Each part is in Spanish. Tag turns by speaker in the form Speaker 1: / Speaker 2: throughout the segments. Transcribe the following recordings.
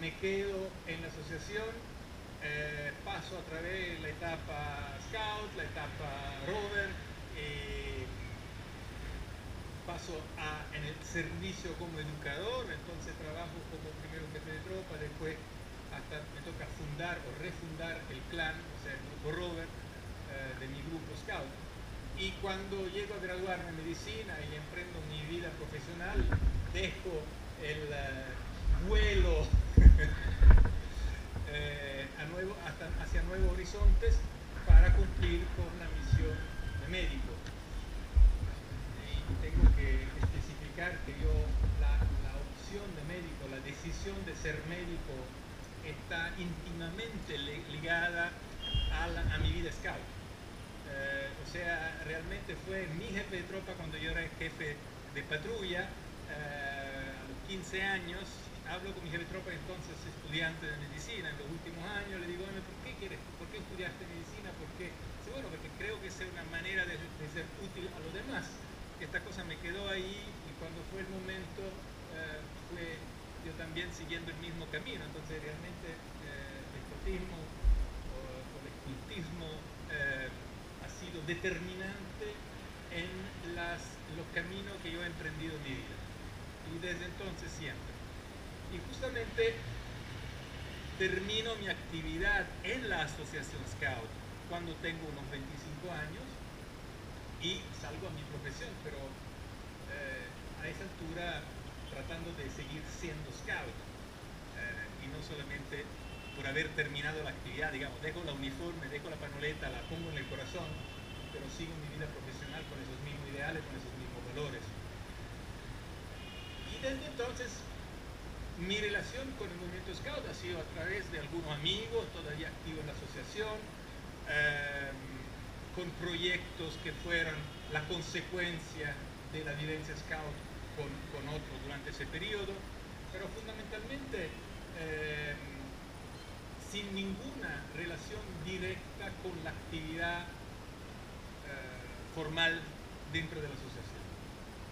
Speaker 1: me quedo en la asociación, paso a través de la etapa Scout, la etapa Rover, paso en el servicio como educador, entonces trabajo como primero jefe de tropa, después hasta me toca fundar o refundar el clan, o sea, el grupo Rover, de mi grupo Scout. Y cuando llego a graduarme en medicina y emprendo mi vida profesional, dejo el vuelo hacia nuevos horizontes para cumplir con la misión de médico. Y tengo que especificar que la opción de médico, la decisión de ser médico está íntimamente ligada a mi vida scout. O sea, realmente fue mi jefe de tropa cuando yo era jefe de patrulla, a los 15 años. Hablo con mi jefe de tropa, entonces estudiante de medicina, en los últimos años, le digo, ¿por qué estudiaste medicina? Porque, sí, bueno, porque creo que es una manera de ser útil a los demás. Esta cosa me quedó ahí y cuando fue el momento, fue yo también siguiendo el mismo camino. Entonces realmente el escotismo o el escultismo ha sido determinante en los caminos que yo he emprendido en mi vida. Y desde entonces siempre. Y justamente termino mi actividad en la Asociación Scout cuando tengo unos 25 años y salgo a mi profesión, pero a esa altura tratando de seguir siendo Scout y no solamente por haber terminado la actividad, digamos, dejo la uniforme, dejo la panoleta, la pongo en el corazón, pero sigo mi vida profesional con esos mismos ideales, con esos mismos valores. Y desde entonces mi relación con el movimiento Scout ha sido a través de algunos amigos, todavía activo en la asociación, con proyectos que fueron la consecuencia de la vivencia Scout con otros durante ese periodo, pero fundamentalmente sin ninguna relación directa con la actividad formal dentro de la asociación.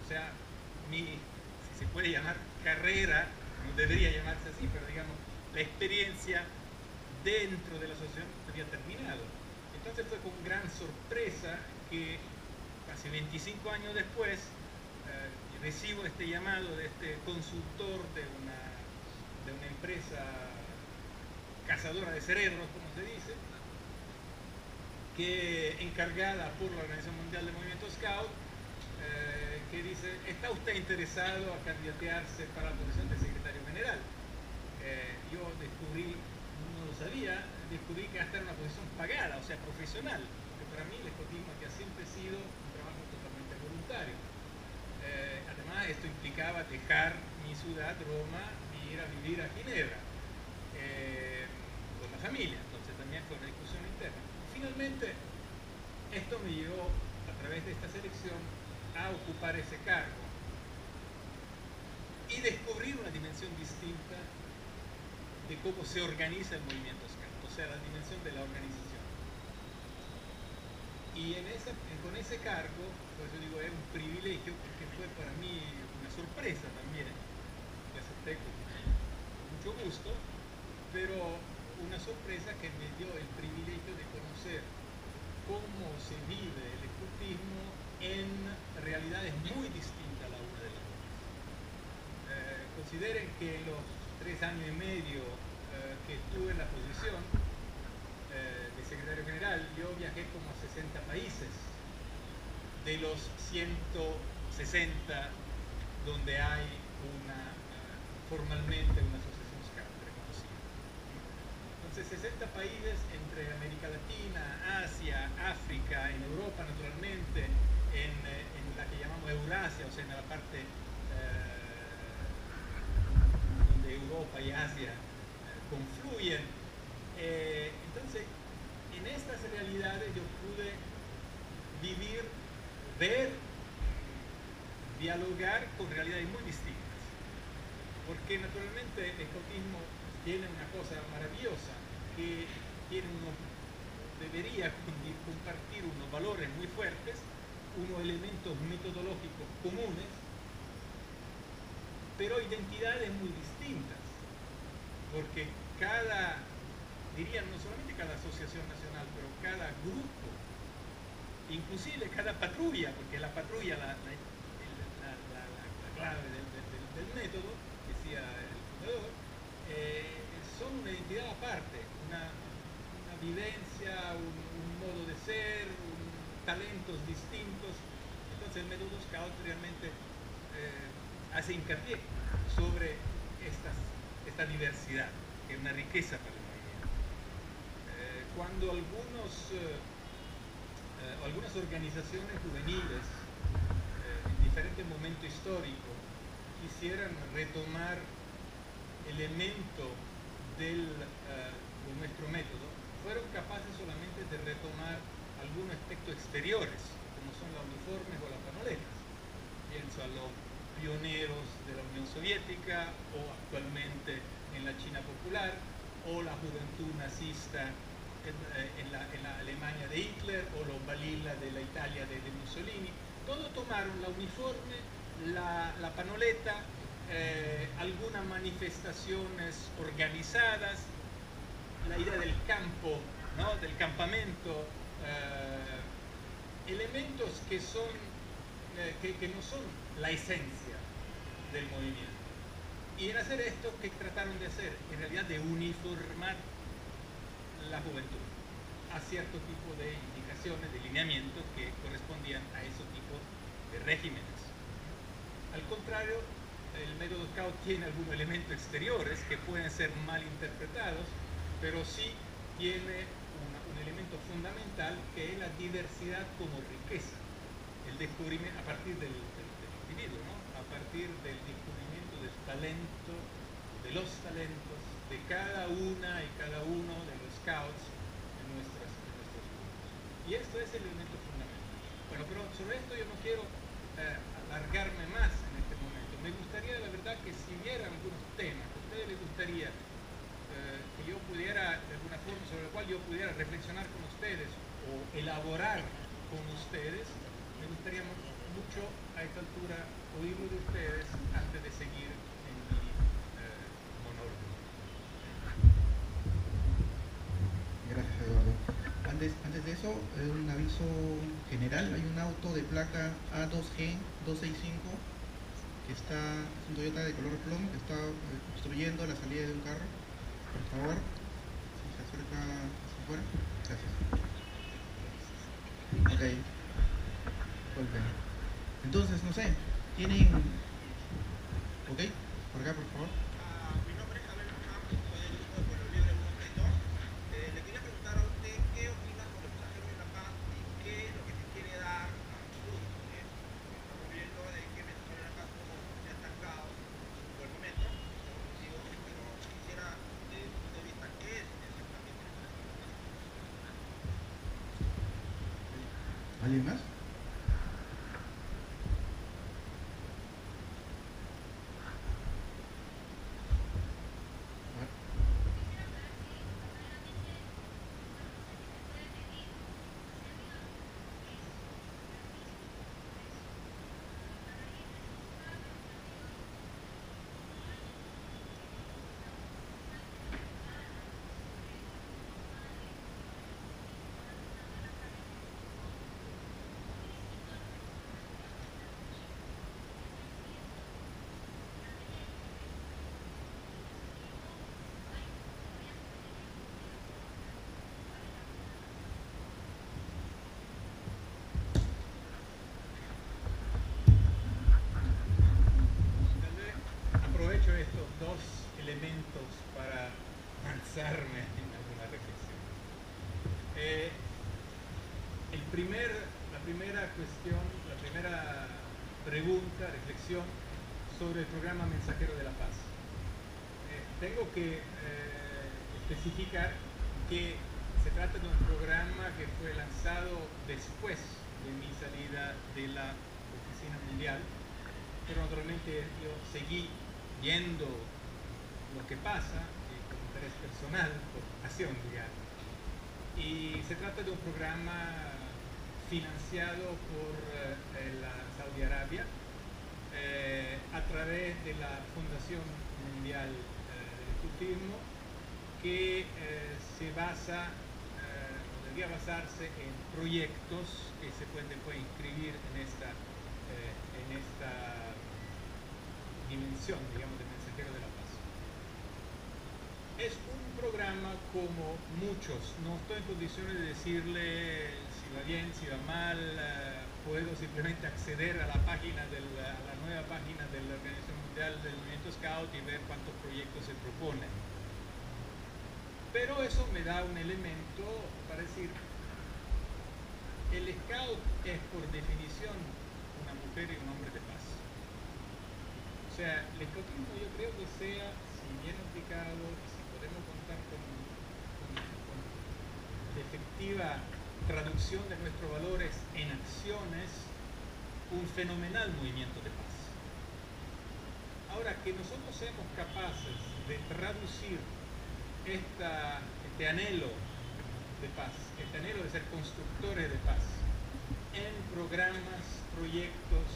Speaker 1: O sea, si se puede llamar carrera, no debería llamarse así, pero digamos, la experiencia dentro de la asociación había terminado. Entonces fue con gran sorpresa que casi 25 años después recibo este llamado de este consultor de una empresa cazadora de cerebros, como se dice, que encargada por la Organización Mundial del Movimiento Scout, que dice, ¿está usted interesado a candidatearse para la posición de secretario general? Yo descubrí, no lo sabía, descubrí que hasta era una posición pagada, o sea, profesional, porque para mí el escotismo que ha siempre sido un trabajo totalmente voluntario. Además, esto implicaba dejar mi ciudad, Roma, y ir a vivir a Ginebra con la familia, entonces también fue una discusión interna. Finalmente, esto me llevó, a través de esta selección, a ocupar ese cargo y descubrir una dimensión distinta de cómo se organiza el movimiento Scout, o sea, la dimensión de la organización. Y con ese cargo, por eso digo, es un privilegio, porque fue para mí una sorpresa también, que acepté con mucho gusto, pero una sorpresa que me dio el privilegio de conocer cómo se vive el escultismo en realidades muy distintas la una de la otra. Consideren que los 3 años y medio que estuve en la posición de secretario general, yo viajé como a 60 países, de los 160 donde hay formalmente una asociación Scout reconocida. Entonces 60 países entre América Latina, Asia, África, en Europa naturalmente, en la que llamamos Eurasia, o sea, en la parte donde Europa y Asia confluyen. Entonces, en estas realidades yo pude vivir, ver, dialogar con realidades muy distintas. Porque naturalmente el escotismo tiene una cosa maravillosa, que debería compartir unos valores muy fuertes, unos elementos metodológicos comunes, pero identidades muy distintas. porque cada, dirían no solamente cada asociación nacional, pero cada grupo, inclusive cada patrulla, porque la patrulla, la clave del método, decía el fundador, son una identidad aparte, una vivencia, un modo de ser, talentos distintos. Entonces el método Scout realmente hace hincapié sobre esta diversidad, que es una riqueza para el movimiento. Cuando algunas organizaciones juveniles en diferentes momentos históricos quisieran retomar elementos de nuestro método, fueron capaces solamente de retomar algunos aspectos exteriores, como son los uniformes o las panoletas. Pienso a los pioneros de la Unión Soviética, o actualmente en la China popular, o la juventud nazista en la Alemania de Hitler, o los Balilla de la Italia de Mussolini. Todos tomaron la uniforme, la panoleta, algunas manifestaciones organizadas, la idea del campo, ¿no? Del campamento, elementos que no son la esencia del movimiento. Y en hacer esto, ¿qué trataron de hacer? En realidad de uniformar la juventud a cierto tipo de indicaciones, de lineamientos que correspondían a esos tipos de regímenes. Al contrario, el método Scout tiene algunos elementos exteriores que pueden ser mal interpretados, pero sí tiene un elemento fundamental, que es la diversidad como riqueza, el descubrimiento a partir del individuo, ¿no? A partir del descubrimiento del talento, de los talentos de cada una y cada uno de los scouts en nuestros grupos. Y esto es el elemento fundamental. Bueno, pero sobre esto yo no quiero alargarme más en este momento. Me gustaría, la verdad, que si hubiera algunos temas que a ustedes les gustaría que yo pudiera, de alguna forma, sobre el cual yo pudiera reflexionar con ustedes o elaborar con ustedes, me gustaría mucho a esta altura oírlo de ustedes antes de seguir en mi monólogo.
Speaker 2: Gracias, Eduardo. Antes de eso, un aviso general. Hay un auto de placa A2G 265 que es un Toyota de color plomo, que está obstruyendo la salida de un carro. Por favor, si se acerca hacia afuera. Gracias. Ok. Golpe. Entonces, no sé, ¿tienen...? Ok, por acá, por favor.
Speaker 3: Mi nombre es Abel Mohamed, soy del grupo de Pueblo Libre 132. Le quería preguntar a usted qué opina sobre el mensajero de la paz y qué es lo que se quiere dar a futuro con eso. Estamos viendo de que el mensajero de la paz como se ha estancado por el momento. Digo, pero quisiera, desde el punto de vista, qué es exactamente el mensajero de la paz.
Speaker 2: ¿Alguien más?
Speaker 1: Aprovecho estos dos elementos para lanzarme en alguna reflexión. La primera cuestión, la primera pregunta, reflexión sobre el programa Mensajero de la Paz. Tengo que especificar que se trata de un programa que fue lanzado después de mi salida de la Oficina Mundial, pero naturalmente yo seguí viendo lo que pasa con interés personal, por pasión, digamos. Y se trata de un programa financiado por la Saudi Arabia a través de la Fundación Mundial del scoutismo que se basa, debería basarse en proyectos que se pueden después inscribir en esta dimensión, digamos, del mensajero de la paz. Es un programa como muchos, no estoy en condiciones de decirle si va bien, si va mal, puedo simplemente acceder a la nueva página de la Organización Mundial del Movimiento Scout y ver cuántos proyectos se proponen. Pero eso me da un elemento para decir, el Scout es por definición una mujer y un hombre de paz. O sea, el scoutismo yo creo que sea, si bien aplicado, si podemos contar con efectiva traducción de nuestros valores en acciones, un fenomenal movimiento de paz. Ahora, que nosotros seamos capaces de traducir este anhelo de paz, este anhelo de ser constructores de paz, en programas, proyectos,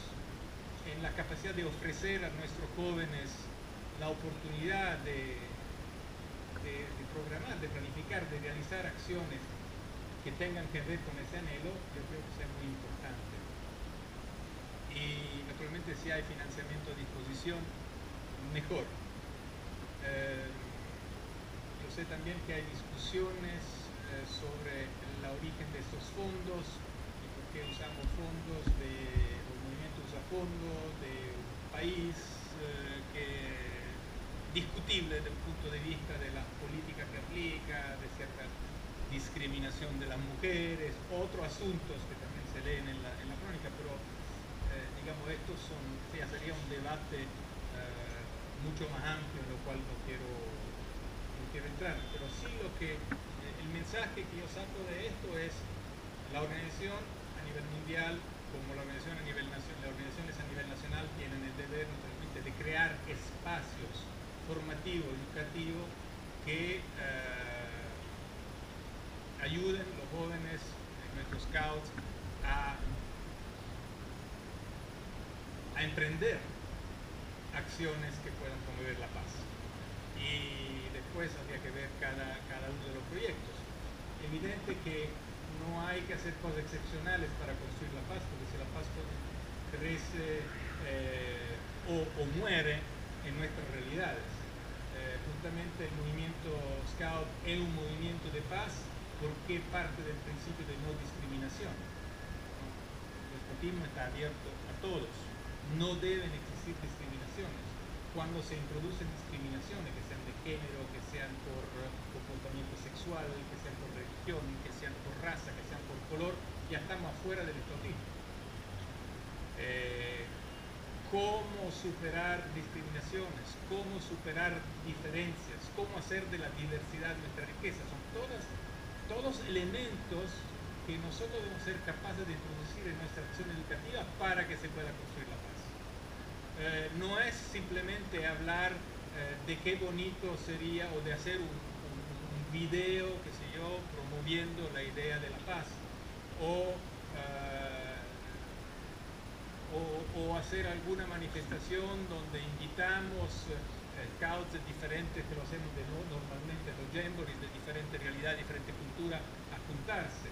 Speaker 1: en la capacidad de ofrecer a nuestros jóvenes la oportunidad de programar, de planificar, de realizar acciones que tengan que ver con ese anhelo, yo creo que es muy importante. Y naturalmente si hay financiamiento a disposición, mejor. Yo sé también que hay discusiones sobre el origen de estos fondos y por qué usamos fondos el movimiento usa fondos de un país que discutible desde el punto de vista de las políticas que aplica, de cierta discriminación de las mujeres, otros asuntos que también se leen en la crónica, pero digamos, estos ya sería un debate mucho más amplio en lo cual no quiero entrar, pero sí el mensaje que yo saco de esto es la organización a nivel mundial, como las organizaciones a nivel nacional tienen el deber naturalmente de crear espacios formativo, educativo, que ayuden a los jóvenes, nuestros scouts, a emprender acciones que puedan promover la paz. Y después habría que ver cada uno de los proyectos. Evidente que no hay que hacer cosas excepcionales para construir la paz, porque si la paz crece o muere en nuestras realidades. Justamente el movimiento Scout es un movimiento de paz porque parte del principio de no discriminación. El scoutismo está abierto a todos, no deben existir discriminaciones. Cuando se introducen discriminaciones, que sean de género, que sean por comportamiento sexual, que sean por religión, que sean por raza, que sean por color, ya estamos afuera del scoutismo. Cómo superar discriminaciones, cómo superar diferencias, cómo hacer de la diversidad nuestra riqueza. Son todos elementos que nosotros debemos ser capaces de introducir en nuestra acción educativa para que se pueda construir la paz. No es simplemente hablar de qué bonito sería o de hacer un video, qué sé yo, promoviendo la idea de la paz o hacer alguna manifestación donde invitamos scouts de diferentes, que lo hacemos normalmente en los jamborees, de diferentes realidades, diferentes culturas, a juntarse.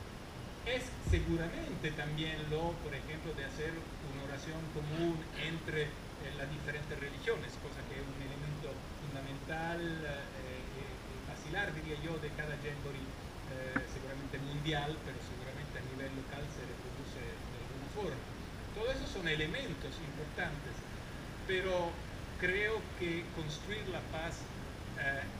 Speaker 1: Es seguramente también por ejemplo, de hacer una oración común entre las diferentes religiones, cosa que es un elemento fundamental, vacilar, diría yo, de cada jamboree, seguramente mundial, pero seguramente a nivel local se reproduce de alguna forma. Todo eso son elementos importantes, pero creo que construir la paz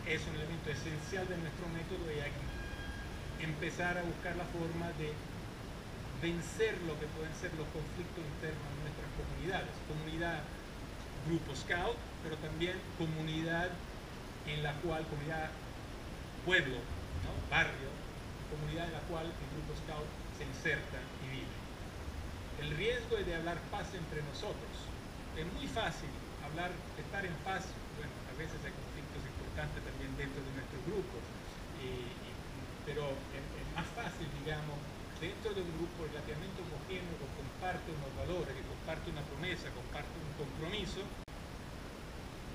Speaker 1: es un elemento esencial de nuestro método y hay que empezar a buscar la forma de vencer lo que pueden ser los conflictos internos en nuestras comunidades. Comunidad, grupo scout, pero también comunidad pueblo, ¿no? Barrio, comunidad en la cual el grupo scout se inserta y vive. El riesgo es de hablar paz entre nosotros. Es muy fácil estar en paz. Bueno, a veces hay conflictos importantes también dentro de nuestros grupos, pero es más fácil, digamos, dentro de un grupo relativamente homogéneo que comparte unos valores, que comparte una promesa, comparte un compromiso,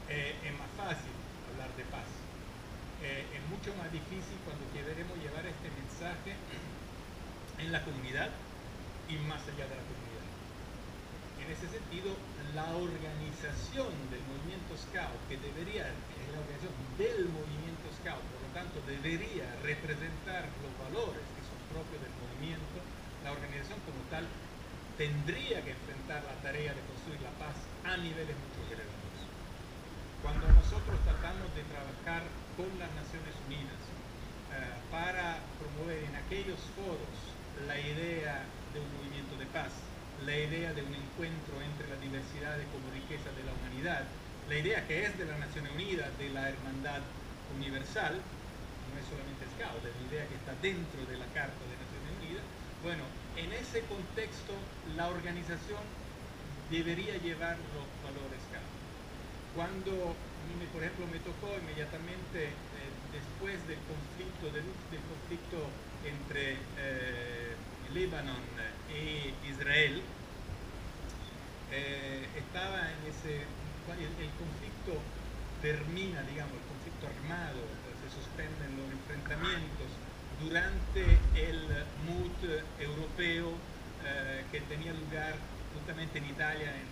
Speaker 1: es más fácil hablar de paz. Es mucho más difícil cuando queremos llevar este mensaje en la comunidad y más allá de la comunidad. En ese sentido, la organización del movimiento Scout, que debería, es la organización del movimiento Scout, por lo tanto debería representar los valores que son propios del movimiento, la organización como tal tendría que enfrentar la tarea de construir la paz a niveles mucho más elevados. Cuando nosotros tratamos de trabajar con las Naciones Unidas para promover en aquellos foros la idea de un movimiento de paz, la idea de un encuentro entre las diversidades como riqueza de la humanidad, la idea que es de las Naciones Unidas, de la hermandad universal, no es solamente Scout, es la idea que está dentro de la Carta de Naciones Unidas. Bueno, en ese contexto la organización debería llevar los valores Scout. Cuando a mí, por ejemplo, me tocó inmediatamente después del conflicto entre Líbano e Israel, estaba en el conflicto termina, digamos, el conflicto armado, se suspenden los enfrentamientos durante el MUT europeo que tenía lugar justamente en Italia, en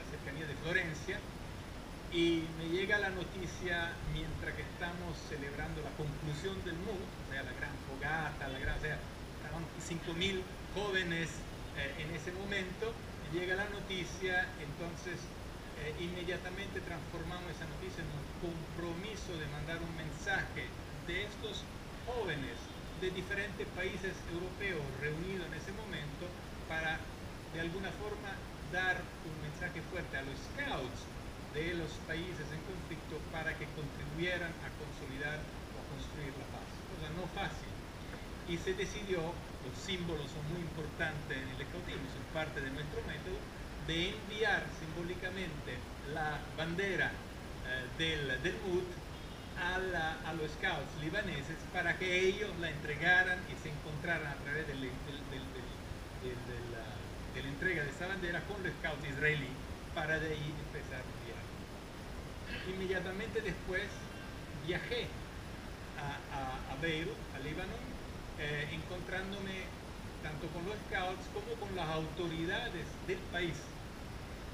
Speaker 1: la cercanía de Florencia, y me llega la noticia mientras que estamos celebrando la conclusión del MUT, o sea, la gran fogata, o sea, estaban 5.000 jóvenes en ese momento, me llega la noticia, entonces inmediatamente transformamos esa noticia en un compromiso de mandar un mensaje de estos jóvenes de diferentes países europeos reunidos en ese momento para de alguna forma dar un mensaje fuerte a los scouts de los países en conflicto para que contribuyeran a consolidar o a construir la paz. Cosa no fácil. Y se decidió, los símbolos son muy importantes en el scoutismo, son parte de nuestro método, de enviar simbólicamente la bandera del MUT a los scouts libaneses para que ellos la entregaran y se encontraran a través de la entrega de esa bandera con los scouts israelíes para de ahí empezar a enviar. Inmediatamente después viajé a Beirut, a Líbano, encontrándome tanto con los scouts como con las autoridades del país.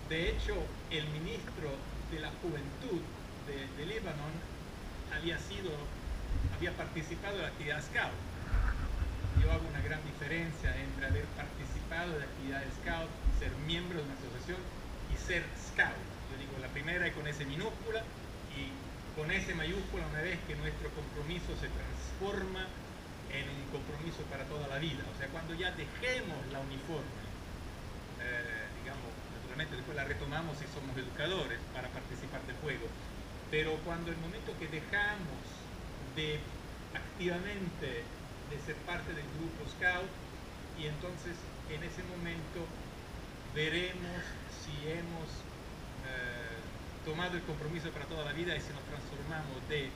Speaker 1: De hecho, el ministro de la Juventud de Líbano había participado de la actividad scout. Yo hago una gran diferencia entre haber participado de la actividad scout, ser miembro de una asociación y ser scout. Yo digo, la primera es con S minúscula y con S mayúscula una vez que nuestro compromiso se transforma en un compromiso para toda la vida. O sea, cuando ya dejemos la uniforme, digamos, naturalmente después la retomamos si somos educadores para participar del juego, pero cuando el momento que dejamos de activamente de ser parte del grupo scout, y entonces en ese momento veremos si hemos tomado el compromiso para toda la vida y si nos transformamos de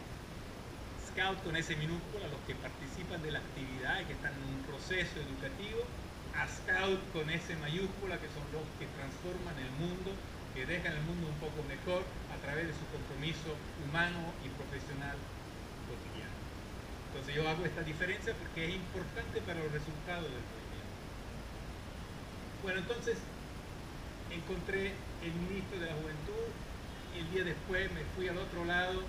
Speaker 1: scout con S minúscula, los que participan de la actividad y que están en un proceso educativo, a scout con S mayúscula, que son los que transforman el mundo, que dejan el mundo un poco mejor a través de su compromiso humano y profesional cotidiano. Entonces yo hago esta diferencia porque es importante para los resultados del movimiento. Bueno, entonces encontré el ministro de la Juventud y el día después me fui al otro lado,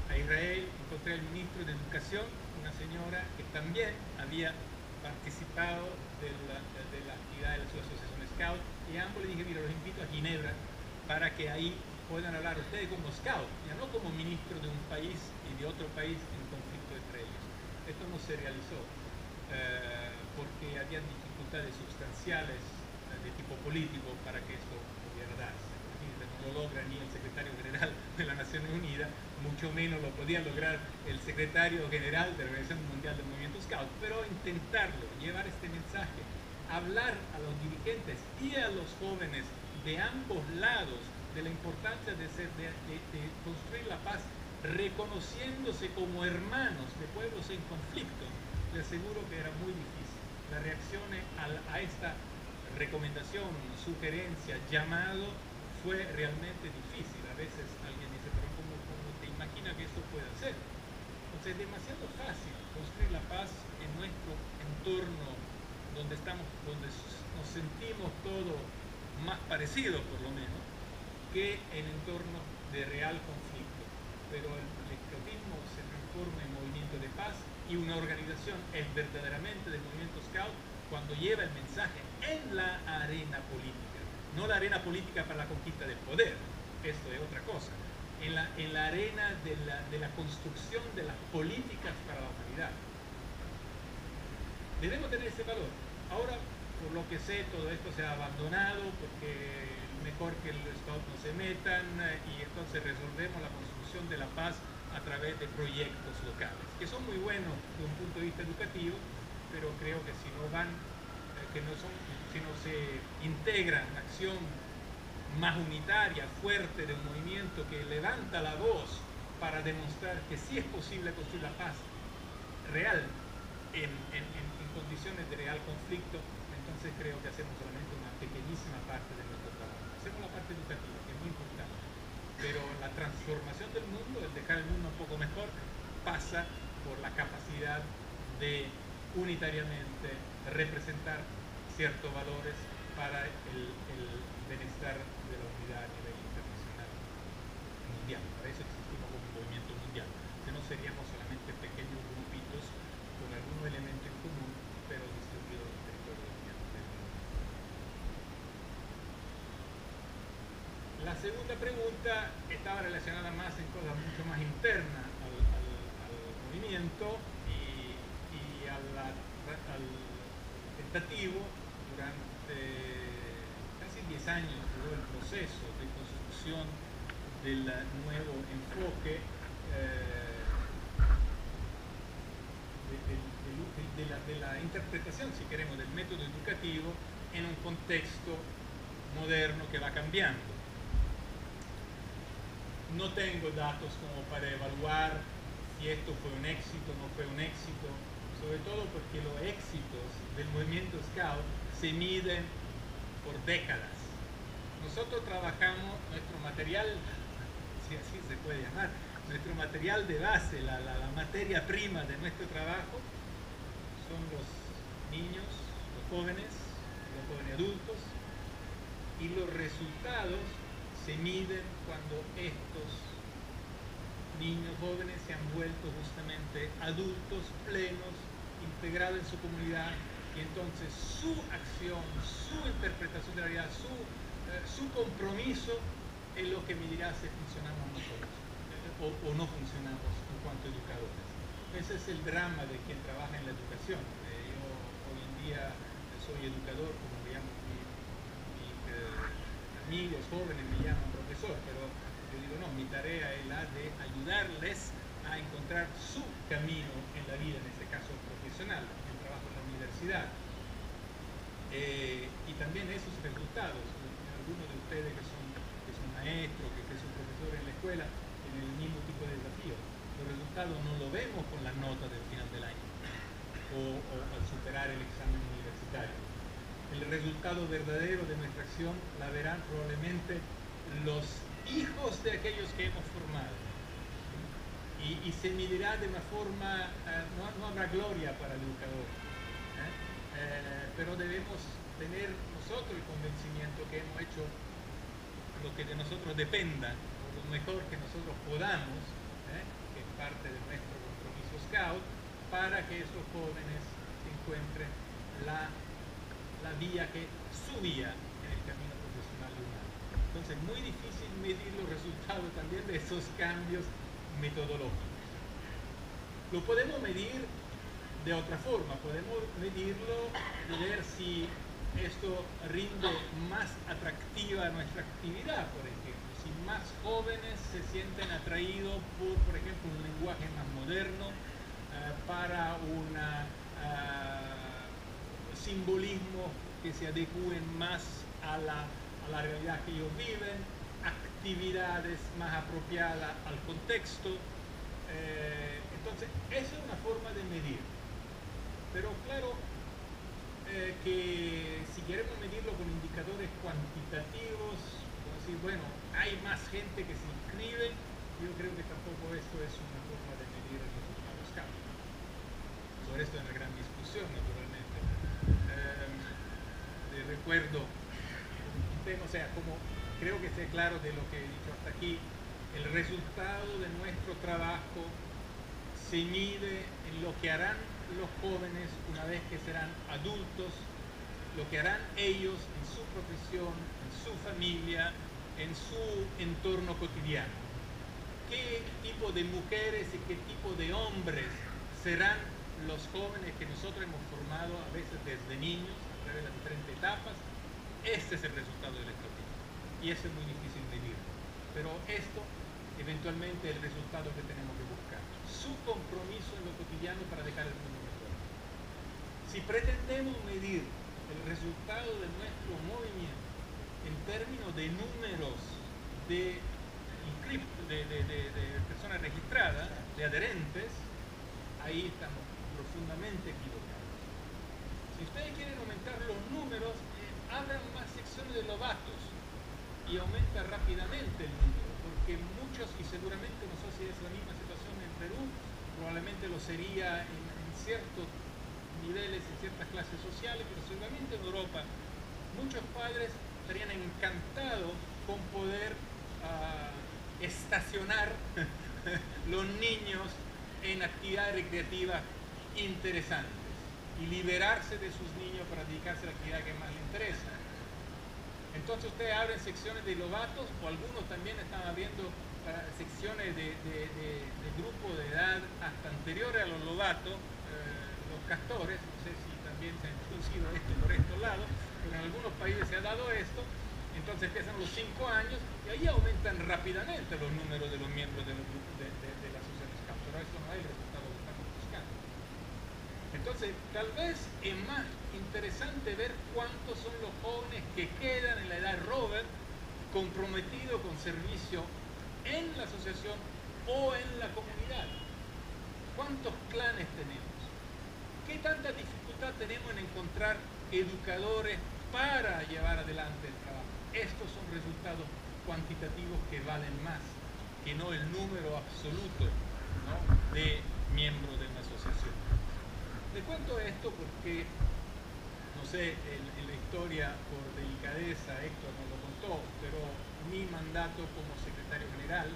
Speaker 1: a Israel, encontré al ministro de Educación, una señora que también había participado de la actividad de su asociación Scout, y a ambos les dije, mira, los invito a Ginebra para que ahí puedan hablar ustedes como Scout, ya no como ministro de un país y de otro país en conflicto entre ellos. Esto no se realizó porque habían dificultades sustanciales de tipo político para que esto pudiera darse. No lo logra ni el secretario general de las Naciones Unidas, mucho menos lo podía lograr el secretario general de la Organización Mundial del Movimiento Scout, pero intentarlo, llevar este mensaje, hablar a los dirigentes y a los jóvenes de ambos lados de la importancia de construir la paz, reconociéndose como hermanos de pueblos en conflicto, les aseguro que era muy difícil. Las reacciones a esta recomendación, sugerencia, llamado, fue realmente difícil. A veces alguien dice, pero ¿cómo Entonces es demasiado fácil construir la paz en nuestro entorno donde nos sentimos todos más parecidos, por lo menos, que en entornos de real conflicto. Pero el scoutismo se transforma en movimiento de paz y una organización es verdaderamente del movimiento scout cuando lleva el mensaje en la arena política, no la arena política para la conquista del poder, esto es otra cosa, en la arena de la construcción de las políticas para la humanidad. Debemos tener ese valor. Ahora, por lo que sé, todo esto se ha abandonado porque mejor que los scouts no se metan y entonces resolvemos la construcción de la paz a través de proyectos locales, que son muy buenos desde un punto de vista educativo, pero creo que si no si no se integra en una acción más unitaria, fuerte, de un movimiento que levanta la voz para demostrar que sí es posible construir la paz real en condiciones de real conflicto, entonces creo que hacemos solamente una pequeñísima parte de nuestro trabajo. Hacemos la parte educativa, que es muy importante, pero la transformación del mundo, el dejar el mundo un poco mejor, pasa por la capacidad de unitariamente representar ciertos valores para el bienestar de la unidad a nivel internacional mundial. Para eso existimos como un movimiento mundial, que no seríamos solamente pequeños grupitos con algún elemento en común, pero distribuidos en el territorio del mundo. La segunda pregunta estaba relacionada más en cosas mucho más internas al movimiento y al tentativo. Durante casi 10 años duró el proceso de construcción del nuevo enfoque de la interpretación, si queremos, del método educativo en un contexto moderno que va cambiando. No tengo datos como para evaluar si esto fue un éxito o no fue un éxito, sobre todo porque los éxitos del movimiento Scout se miden por décadas. Nosotros trabajamos nuestro material, si así se puede llamar, nuestro material de base, la materia prima de nuestro trabajo, son los niños, los jóvenes adultos, y los resultados se miden cuando estos niños jóvenes se han vuelto justamente adultos plenos, integrados en su comunidad, y entonces su acción, su interpretación de la realidad, su compromiso es lo que medirá si funcionamos nosotros o no funcionamos en cuanto a educadores. Ese es el drama de quien trabaja en la educación. Yo hoy en día soy educador, como me llaman mis amigos jóvenes, me llaman profesor, pero yo digo no, mi tarea es la de ayudarles a encontrar su camino en la vida, en este caso profesional, el trabajo en la universidad. Y también esos resultados, algunos de ustedes que son maestros, que son profesores en la escuela, tienen el mismo tipo de desafío. Los resultados no lo vemos con las notas del final del año o al superar el examen universitario. El resultado verdadero de nuestra acción la verán probablemente los hijos de aquellos que hemos formado. Y se medirá de una forma, no habrá gloria para el educador, pero debemos tener nosotros el convencimiento que hemos hecho lo que de nosotros dependa, o lo mejor que nosotros podamos, que es parte de nuestro compromiso Scout, para que esos jóvenes encuentren la vía que es su vía en el camino profesional de un año. Entonces es muy difícil medir los resultados también de esos cambios metodológicos. Lo podemos medir de otra forma, podemos medirlo, de ver si esto rinde más atractiva nuestra actividad, por ejemplo, si más jóvenes se sienten atraídos por ejemplo, un lenguaje más moderno, para un simbolismo que se adecúen más a la realidad que ellos viven, actividades más apropiadas al contexto. Entonces, esa es una forma de medir. Pero claro, que si queremos medirlo con indicadores cuantitativos, como decir, bueno, hay más gente que se inscribe, yo creo que tampoco esto es una forma de medir el resultado. Scouts. Sobre esto hay una gran discusión, naturalmente. Recuerdo un tema, o sea, como creo que esté claro de lo que he dicho hasta aquí, el resultado de nuestro trabajo se mide en lo que harán los jóvenes una vez que serán adultos, lo que harán ellos en su profesión, en su familia, en su entorno cotidiano. ¿Qué tipo de mujeres y qué tipo de hombres serán los jóvenes que nosotros hemos formado a veces desde niños, a través de las diferentes etapas? Este es el resultado del escautismo. Y eso es muy difícil medir. Pero esto, eventualmente, es el resultado que tenemos que buscar. Su compromiso en lo cotidiano para dejar el mundo mejor. Si pretendemos medir el resultado de nuestro movimiento en términos de números de personas registradas, de adherentes, ahí estamos profundamente equivocados. Si ustedes quieren aumentar los números, abran más secciones de novatos y aumenta rápidamente el número, porque muchos, y seguramente no sé si es la misma situación en Perú, probablemente lo sería en ciertos niveles, en ciertas clases sociales, pero seguramente en Europa muchos padres estarían encantados con poder estacionar los niños en actividades recreativas interesantes y liberarse de sus niños para dedicarse a la actividad que más les interesa. Entonces ustedes abren secciones de lobatos, o algunos también están abriendo secciones de grupo de edad hasta anteriores a los lobatos, los castores. No sé si también se ha introducido esto por estos lados, pero en algunos países se ha dado esto. Entonces empiezan los 5 años y ahí aumentan rápidamente los números de los miembros de la asociación Scout, pero eso no es el resultado que estamos buscando. Entonces, tal vez es más interesante ver cuántos son los jóvenes que quedan en la edad Robert comprometidos con servicio en la asociación o en la comunidad. ¿Cuántos clanes tenemos? ¿Qué tanta dificultad tenemos en encontrar educadores para llevar adelante el trabajo? Estos son resultados cuantitativos que valen más que no el número absoluto, ¿no?, de miembros de una asociación. Le cuento esto porque, no sé, en la historia, por delicadeza, Héctor me lo contó, pero mi mandato como secretario general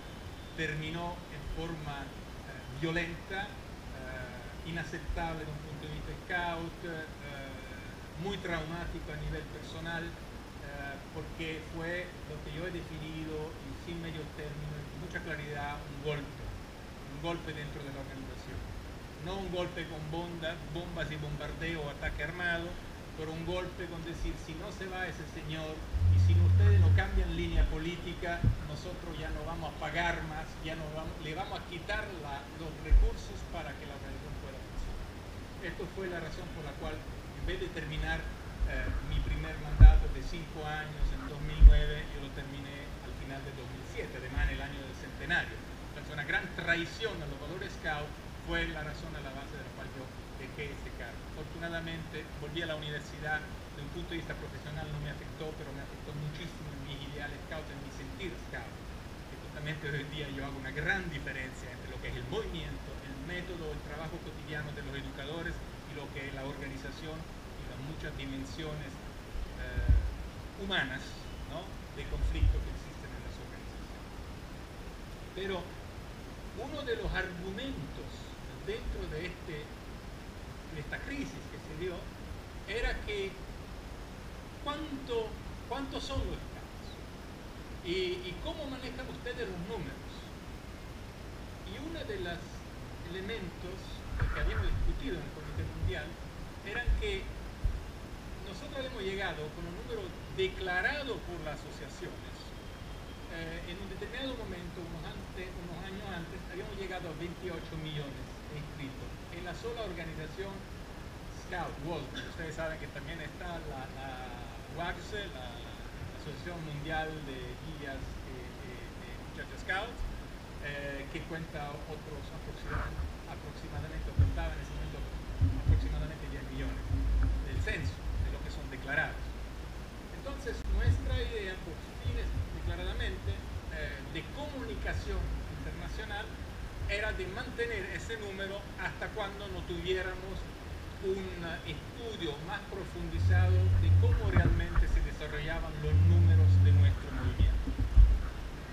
Speaker 1: terminó en forma violenta, inaceptable desde un punto de vista scout, muy traumático a nivel personal, porque fue lo que yo he definido en sin medio término y con mucha claridad un golpe dentro de la organización. No un golpe con bombas y bombardeo o ataque armado, pero un golpe con decir, si no se va ese señor y si ustedes no cambian línea política, nosotros ya no vamos a pagar más, le vamos a quitar los recursos para que la organización pueda funcionar. Esto fue la razón por la cual, en vez de terminar mi primer mandato de 5 años en 2009, yo lo terminé al final de 2007, además en el año del centenario. Entonces, una gran traición a los valores Scout fue la razón a la base de la cual yo dejé este cargo. Afortunadamente, volví a la universidad. Desde un punto de vista profesional no me afectó, pero me afectó muchísimo en mis ideales Scout, en mi sentir Scout. Y justamente hoy en día yo hago una gran diferencia entre lo que es el movimiento, el método, el trabajo cotidiano de los educadores y lo que es la organización y las muchas dimensiones humanas, ¿no?, de conflicto que existen en las organizaciones. Pero uno de los argumentos dentro de esta crisis que se dio era que ¿cuántos son los Scouts? ¿Y cómo manejan ustedes los números? Y uno de los elementos que habíamos discutido en el Comité Mundial eran que nosotros hemos llegado con un número declarado por las asociaciones. En un determinado momento, unos años antes, habíamos llegado a 28 millones de inscritos en la sola organización Scout World. Ustedes saben que también está la WACS, la Asociación Mundial de Guías de Muchachos Scouts, que cuenta otros aproximadamente, contaba en ese momento aproximadamente 10 millones del censo, de lo que son declarados. Entonces, nuestra idea, por fines declaradamente de comunicación internacional, era de mantener ese número hasta cuando no tuviéramos un estudio más profundizado de cómo realmente se desarrollaban los números de nuestro movimiento.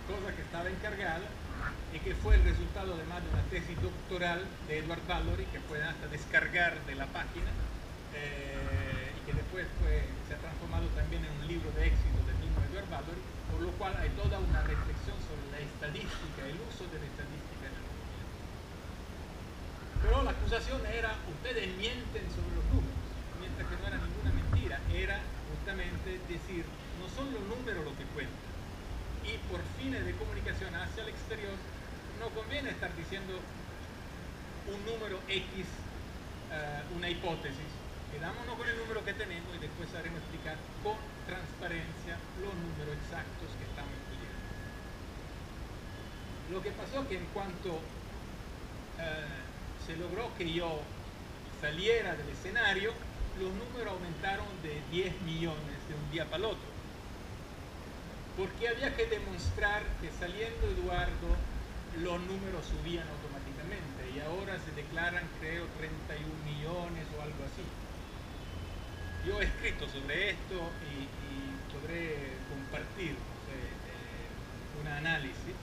Speaker 1: Cosa que estaba encargada y que fue el resultado además de una tesis doctoral de Edward Valory, que pueden hasta descargar de la página, y que después se ha transformado también en un libro de éxito del mismo Edward Valory, por lo cual hay toda una reflexión sobre la estadística, el uso de la estadística en el movimiento. Pero la acusación era, ustedes mienten sobre los números, mientras que no era ninguna mentira, era justamente decir, no son los números lo que cuentan, y por fines de comunicación hacia el exterior, no conviene estar diciendo un número X, una hipótesis. Quedámonos con el número que tenemos y después sabremos explicar con transparencia los números exactos que estamos incluyendo. Lo que pasó que en cuanto se logró que yo saliera del escenario, los números aumentaron de 10 millones de un día para el otro. Porque había que demostrar que saliendo Eduardo, los números subían automáticamente y ahora se declaran, creo, 31 millones o algo así. Yo he escrito sobre esto y podré compartir un análisis.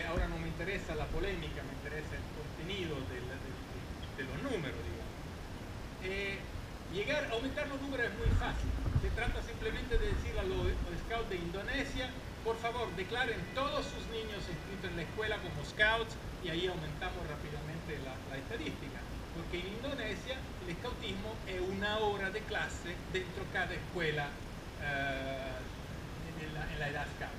Speaker 1: Ahora no me interesa la polémica, me interesa el contenido de los números, digamos. Aumentar los números es muy fácil. Se trata simplemente de decirle a los scouts de Indonesia, por favor, declaren todos sus niños inscritos en la escuela como scouts y ahí aumentamos rápidamente la estadística. Porque en Indonesia el scoutismo es una hora de clase dentro de cada escuela en la edad scout.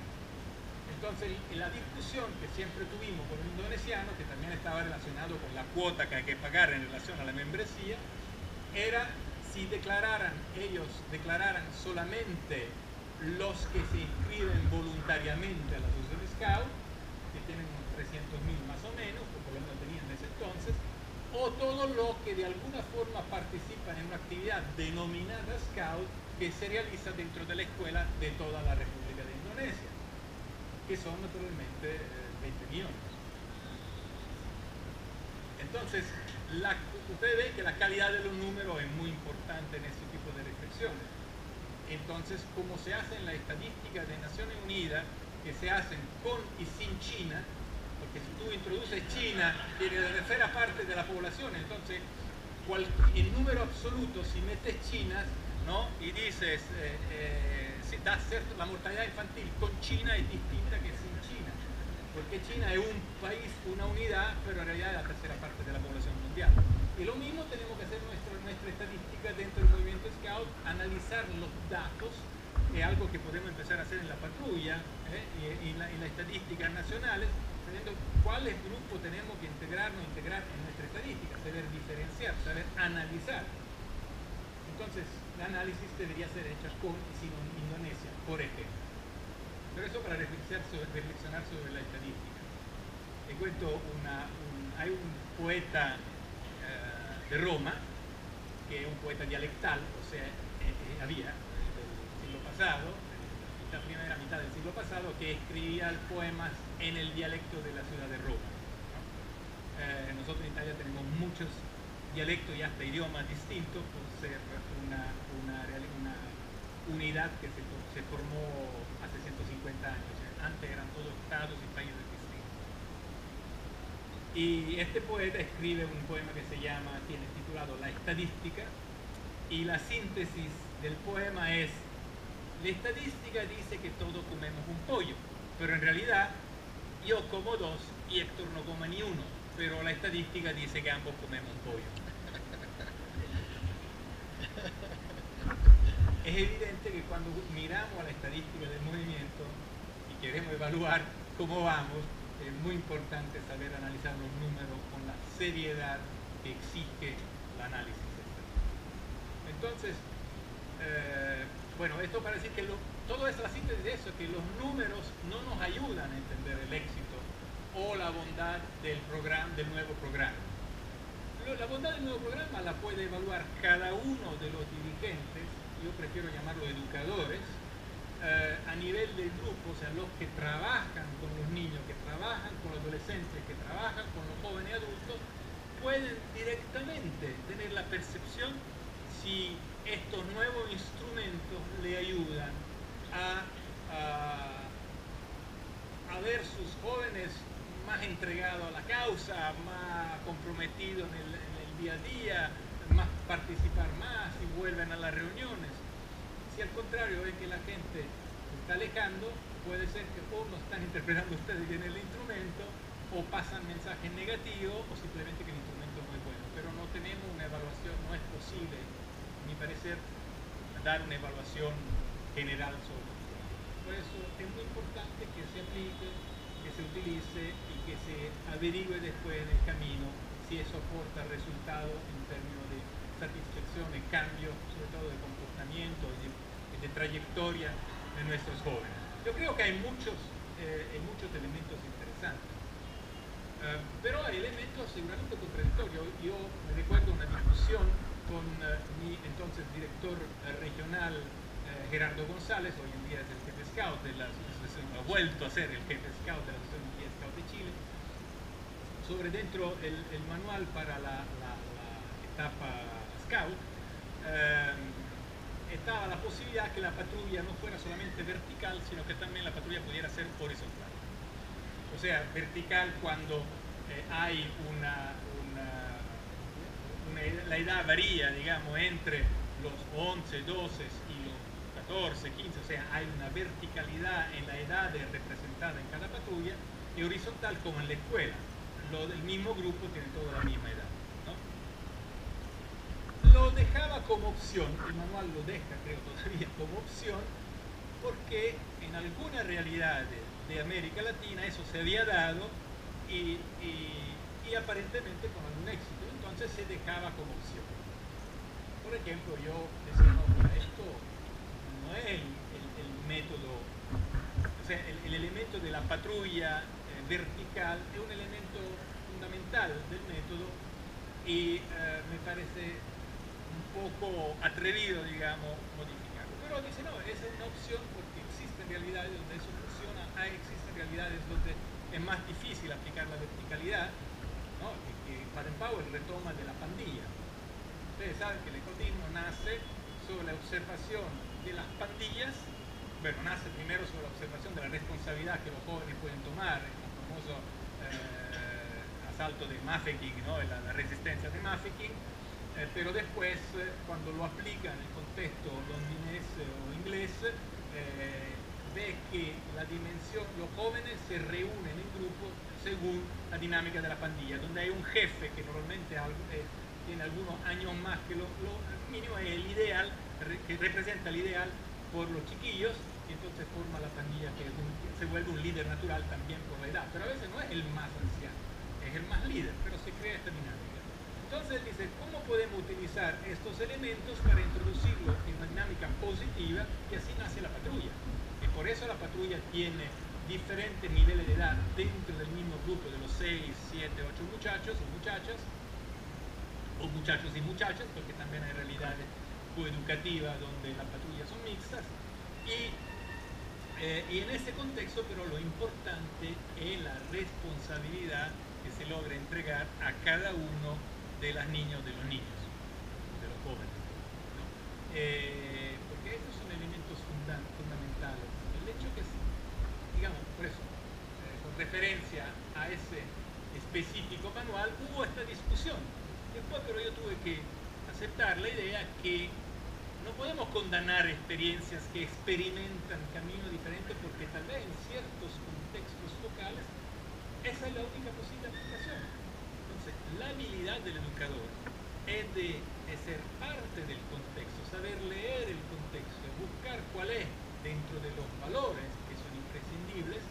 Speaker 1: Entonces, la discusión que siempre tuvimos con los indonesianos, que también estaba relacionado con la cuota que hay que pagar en relación a la membresía, era si ellos declararan solamente los que se inscriben voluntariamente a la asociación de Scout, que tienen unos 300.000 más o menos, o por lo menos tenían en ese entonces, o todos los que de alguna forma participan en una actividad denominada Scout que se realiza dentro de la escuela de toda la República de Indonesia, que son naturalmente 20 millones. Entonces, ustedes ven que la calidad de los números es muy importante en este tipo de reflexiones. Entonces, como se hace en la estadística de Naciones Unidas, que se hacen con y sin China, porque si tú introduces China, tiene la tercera parte de la población, entonces el número absoluto, si metes China, ¿no? Y dices, si das la mortalidad infantil con China es distinta que sin China, porque China es un país, una unidad, pero en realidad es la tercera parte de la población mundial. Y lo mismo tenemos que hacer nuestra estadística dentro del movimiento Scout, analizar los datos, que es algo que podemos empezar a hacer en la patrulla y en las estadísticas nacionales, sabiendo cuáles grupos tenemos que integrar en nuestra estadística, saber diferenciar, saber analizar. Entonces, el análisis debería ser hecho con y sin Indonesia, por ejemplo. Pero eso para reflexionar sobre la estadística. Te cuento, hay un poeta de Roma, que es un poeta dialectal, o sea, había del siglo pasado, la primera mitad del siglo pasado, que escribía poemas en el dialecto de la ciudad de Roma, ¿no? Nosotros en Italia tenemos muchos dialectos y hasta idiomas distintos por ser una unidad que se formó hace 150 años. Antes eran todos estados y países distintos. Y este poeta escribe un poema que tiene titulado La Estadística, y la síntesis del poema es: la estadística dice que todos comemos un pollo, pero en realidad yo como 2 y Héctor no come ni uno, pero la estadística dice que ambos comemos un pollo. Es evidente que cuando miramos a la estadística del movimiento y queremos evaluar cómo vamos, es muy importante saber analizar los números con la seriedad que exige el análisis estadístico. Entonces, bueno, esto para decir que todo es la síntesis de eso, que los números no nos ayudan a entender el éxito o la bondad del nuevo programa. La bondad del nuevo programa la puede evaluar cada uno de los dirigentes, yo prefiero llamarlo educadores, a nivel del grupo, o sea, los que trabajan con los niños, que trabajan con los adolescentes, adolescentes que trabajan con los jóvenes adultos pueden directamente tener la percepción si estos nuevos instrumentos le ayudan a ver sus jóvenes más entregados a la causa, más comprometidos en el día a día, más participar más y vuelven a las reuniones. Si al contrario es que la gente se está alejando, puede ser que o no están interpretando ustedes bien el instrumento, o pasan mensajes negativos, o simplemente que el instrumento no es bueno. Pero no tenemos una evaluación, no es posible, a mi parecer, dar una evaluación general sobre el instrumento. Por eso es muy importante que se aplique, que se utilice y que se averigüe después en el camino si eso aporta resultados en términos de satisfacción, de cambio, sobre todo de comportamiento y de trayectoria de nuestros jóvenes. Yo creo que hay muchos elementos interesantes, pero hay elementos seguramente contradictorios. Yo me recuerdo una discusión con mi entonces director regional, Gerardo González, hoy en día es el jefe scout de la asociación, ha vuelto a ser el jefe scout de la Asociación de Scout de Chile, sobre dentro el manual para la etapa scout, estaba la posibilidad que la patrulla no fuera solamente vertical, sino que también la patrulla pudiera ser horizontal. O sea, vertical cuando hay la edad varía, digamos, entre los 11, 12 y los 14, 15, o sea, hay una verticalidad en la edad representada en cada patrulla, y horizontal como en la escuela. El mismo grupo tiene toda la misma edad, ¿no? Lo dejaba como opción, el manual lo deja, creo todavía, como opción, porque en algunas realidades de América Latina eso se había dado y aparentemente con algún éxito, entonces se dejaba como opción. Por ejemplo, yo decía, no, mira, esto no es el método, o sea, el elemento de la patrulla vertical es un elemento fundamental del método y me parece un poco atrevido, digamos, modificarlo. Pero dice, no, esa es una opción porque existen realidades donde eso funciona, existen realidades donde es más difícil aplicar la verticalidad, ¿no? Que Baden-Powell retoma de la pandilla. Ustedes saben que el ecologismo nace sobre la observación de las pandillas. Bueno, nace primero sobre la observación de la responsabilidad que los jóvenes pueden tomar, el famoso asalto de Mafeking, ¿no? la resistencia de Mafeking, pero después, cuando lo aplica en el contexto londinés o inglés, ve que la dimensión, los jóvenes se reúnen en grupos según la dinámica de la pandilla, donde hay un jefe que normalmente tiene algunos años más que lo mínimo, es el ideal, que representa el ideal por los chiquillos, y entonces forma la pandilla que se vuelve un líder natural también por la edad, pero a veces no es el más anciano, es el más líder, pero se crea esta dinámica. Entonces dice, ¿cómo podemos utilizar estos elementos para introducirlo en una dinámica positiva? Y así nace la patrulla. Y por eso la patrulla tiene diferentes niveles de edad dentro del mismo grupo de los 6, 7, 8 muchachos y muchachas, o muchachos y muchachas, porque también hay realidades coeducativas donde las patrullas son mixtas. Y en ese contexto, pero lo importante es la responsabilidad que se logra entregar a cada uno de las niñas, de los niños, de los jóvenes, ¿no? Porque estos son elementos fundamentales. El hecho que, digamos, por eso, con referencia a ese específico manual, hubo esta discusión. Después, pero yo tuve que aceptar la idea que no podemos condenar experiencias que experimentan caminos diferentes porque tal vez en ciertos contextos locales esa es la única posible aplicación. Entonces, la habilidad del educador es de ser parte del contexto, saber leer el contexto, buscar cuál es, dentro de los valores que son imprescindibles,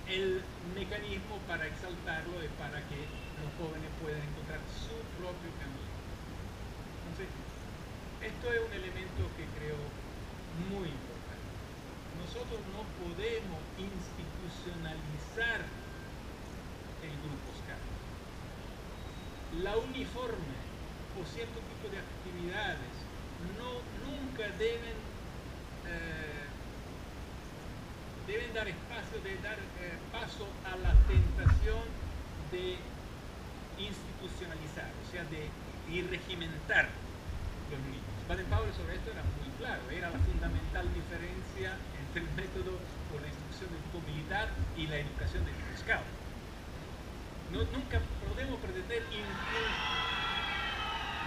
Speaker 1: el mecanismo para exaltarlo y para que los jóvenes puedan encontrar su propio camino. Entonces, esto es un elemento que creo muy importante. Nosotros no podemos institucionalizar el grupo SCAUT. La uniforme o cierto tipo de actividades nunca deben dar espacio, de dar paso a la tentación de institucionalizar, o sea, de regimentar los niños. Baden-Powell sobre esto era muy claro, era la fundamental diferencia entre el método o la instrucción de tipo militar y la educación de tipo scout. Nunca podemos pretender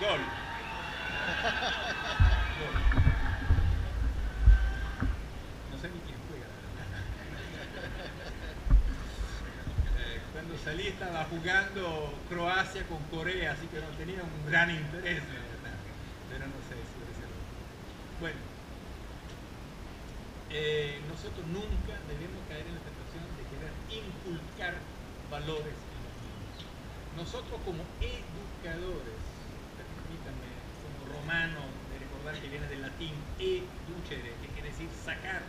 Speaker 1: Gol. No sé ni quién juega. Cuando salí estaba jugando Croacia con Corea, así que no tenía un gran interés, ¿verdad? Pero no sé si es cierto. Bueno, nosotros nunca debemos caer en la tentación de querer inculcar valores en los niños. Nosotros como educadores, permítanme, como romano, de recordar que viene del latín educere, que quiere decir sacar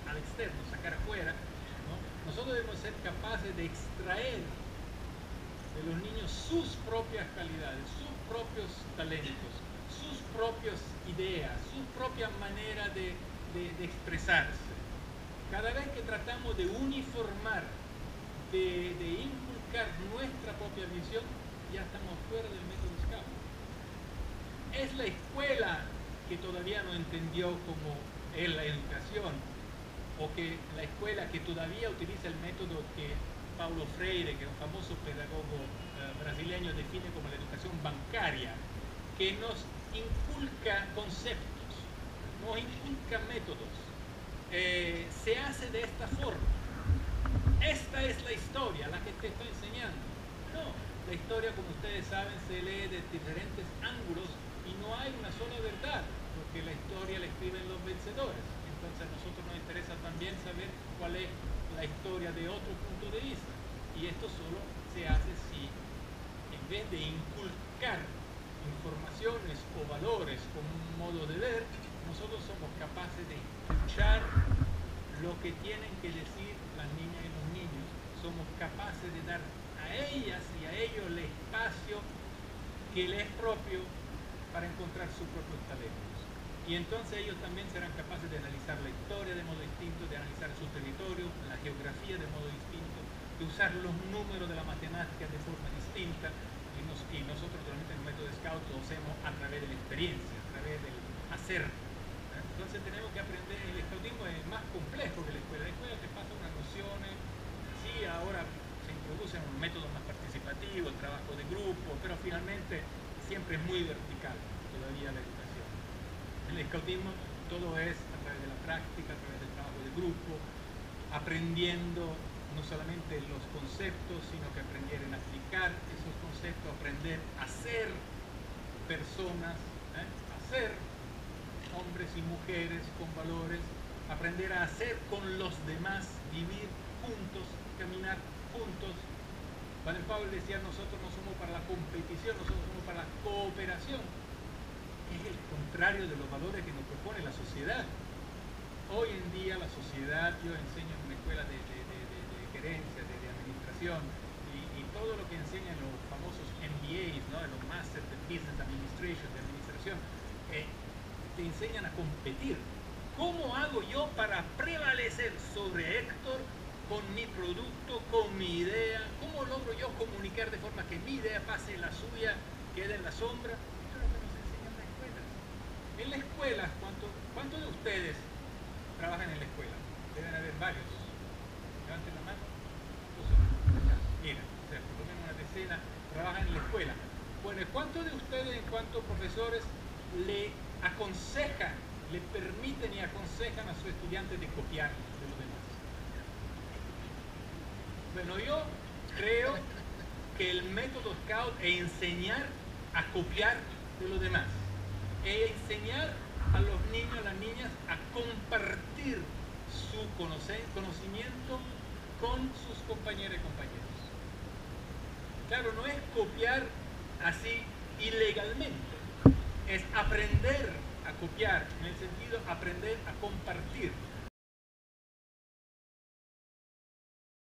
Speaker 1: al externo, sacar afuera, ¿no? Nosotros debemos ser capaces de extraer de los niños sus propias calidades, sus propios talentos, sus propias ideas, su propia manera de expresarse. Cada vez que tratamos de uniformar, de inculcar nuestra propia visión, ya estamos fuera del método Scout. Es la escuela que todavía no entendió cómo es la educación, o que la escuela que todavía utiliza el método que Paulo Freire, que es un famoso pedagogo brasileño, define como la educación bancaria, que nos inculca conceptos, nos inculca métodos, se hace de esta forma. Esta es la historia, la que te estoy enseñando. No, la historia, como ustedes saben, se lee de diferentes ángulos y no hay una sola verdad, porque la historia la escriben los vencedores. Entonces a nosotros nos interesa también saber cuál es la historia de otro punto de vista. Y esto solo se hace si, en vez de inculcar informaciones o valores como un modo de ver, nosotros somos capaces de escuchar lo que tienen que decir las niñas y los niños. Somos capaces de dar a ellas y a ellos el espacio que les es propio para encontrar sus propios talentos. Y entonces ellos también serán capaces de analizar la historia de modo distinto, de analizar su territorio, la geografía de modo distinto, de usar los números de la matemática de forma distinta. Y nosotros realmente en el método Scout lo hacemos a través de la experiencia, a través del hacer. Entonces tenemos que aprender. El scoutismo es más complejo que la escuela. La escuela te pasa unas nociones, sí, ahora se introducen un método más participativo, el trabajo de grupo, pero finalmente siempre es muy vertical todavía la educación. En el scoutismo todo es a través de la práctica, a través del trabajo de grupo, aprendiendo no solamente los conceptos, sino que aprender a aplicar esos conceptos, aprender a ser personas, a ser hombres y mujeres con valores, aprender a hacer con los demás, vivir juntos, caminar juntos. Baden-Powell decía, nosotros no somos para la competición, nosotros somos para la cooperación. Es el contrario de los valores que nos propone la sociedad. Hoy en día la sociedad, yo enseño en una escuela de gerencia, de administración, y todo lo que enseñan los famosos MBAs, ¿no? Los Masters de Business Administration, de administración, te enseñan a competir. ¿Cómo hago yo para prevalecer sobre Héctor con mi producto, con mi idea? ¿Cómo logro yo comunicar de forma que mi idea pase la suya, quede en la sombra? Esto es lo que nos enseñan en las escuelas. En la escuela, ¿cuántos de ustedes trabajan en la escuela? Deben haber varios. Levanten la mano. Mira, o sea, por lo menos una decena trabajan en la escuela. Bueno, ¿cuántos de ustedes, en cuanto profesores, le aconsejan, le permiten y aconsejan a sus estudiantes de copiar de los demás? Bueno, yo creo que el método Scout es enseñar a copiar de los demás, es enseñar a los niños, a las niñas a compartir su conocimiento con sus compañeras y compañeros. Claro, no es copiar así ilegalmente, es aprender a copiar, en el sentido aprender a compartir.